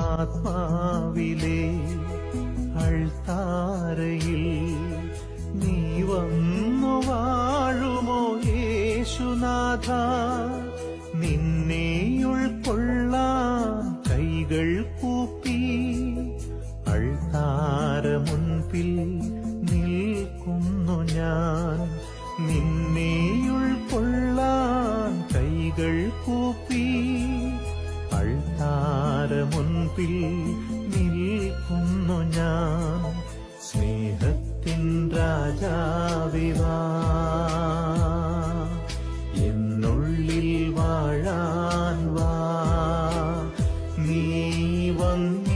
ആത്മാവിലെ അൾത്താരയിൽ നീ വന്നു വാഴുമോ യേശുനാഥ. നിന്നെ ഉൾക്കൊള്ളാൻ കൈകൾ കൂപ്പി അൾത്താര മുൻപിൽ നിൽക്കുന്നു ഞാൻ. നിന്നെ ഉൾക്കൊള്ളാൻ കൈകൾ കൂപ്പി അൾത്താര മുൻപിൽ നിൽക്കുന്നു ഞാൻ. സ്നേഹത്തിൻ രാജാവിവാ, എന്നുള്ളിൽ വാഴാൻ വാ. നീ വന്നി